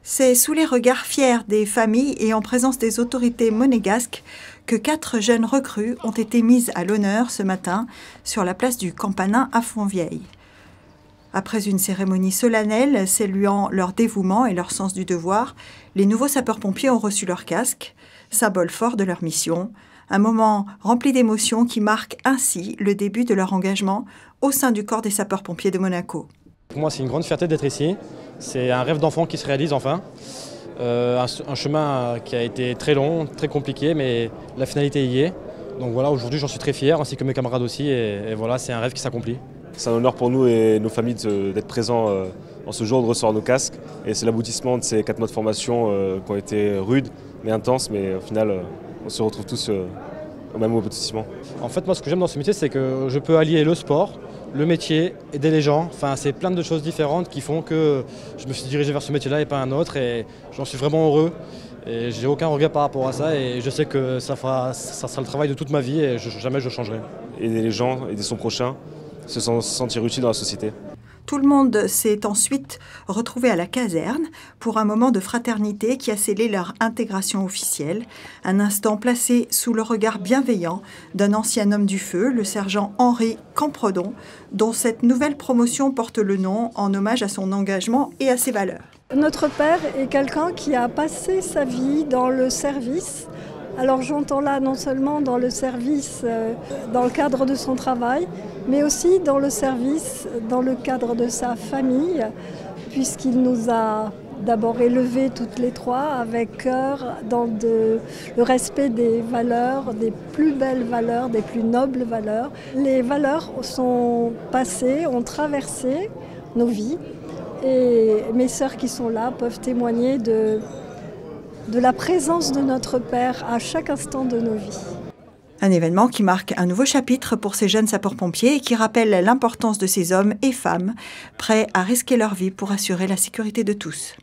C'est sous les regards fiers des familles et en présence des autorités monégasques que 4 jeunes recrues ont été mises à l'honneur ce matin sur la place du Campanin à Fontvieille. Après une cérémonie solennelle saluant leur dévouement et leur sens du devoir, les nouveaux sapeurs-pompiers ont reçu leur casque, symbole fort de leur mission, un moment rempli d'émotions qui marque ainsi le début de leur engagement au sein du corps des sapeurs-pompiers de Monaco. Pour moi, c'est une grande fierté d'être ici. C'est un rêve d'enfant qui se réalise enfin. Un chemin qui a été très long, très compliqué, mais la finalité y est. Donc voilà, aujourd'hui, j'en suis très fier, ainsi que mes camarades aussi. Et voilà, c'est un rêve qui s'accomplit. C'est un honneur pour nous et nos familles d'être présents en ce jour, de recevoir nos casques. Et c'est l'aboutissement de ces 4 mois de formation qui ont été rudes, mais intenses. Mais au final, on se retrouve tous au même aboutissement. En fait, moi, ce que j'aime dans ce métier, c'est que je peux allier le sport, le métier, aider les gens. Enfin, c'est plein de choses différentes qui font que je me suis dirigé vers ce métier-là et pas un autre. Et j'en suis vraiment heureux. Et j'ai aucun regret par rapport à ça. Et je sais que ça sera le travail de toute ma vie et jamais je changerai. Aider les gens, aider son prochain, se sentir utile dans la société. Tout le monde s'est ensuite retrouvé à la caserne pour un moment de fraternité qui a scellé leur intégration officielle. Un instant placé sous le regard bienveillant d'un ancien homme du feu, le sergent Henri Campredon, dont cette nouvelle promotion porte le nom en hommage à son engagement et à ses valeurs. Notre père est quelqu'un qui a passé sa vie dans le service. Alors j'entends là non seulement dans le service, dans le cadre de son travail, mais aussi dans le service, dans le cadre de sa famille, puisqu'il nous a d'abord élevés toutes les 3 avec cœur dans le respect des valeurs, des plus belles valeurs, des plus nobles valeurs. Les valeurs sont passées, ont traversé nos vies et mes sœurs qui sont là peuvent témoigner de la présence de notre Père à chaque instant de nos vies. Un événement qui marque un nouveau chapitre pour ces jeunes sapeurs-pompiers et qui rappelle l'importance de ces hommes et femmes prêts à risquer leur vie pour assurer la sécurité de tous.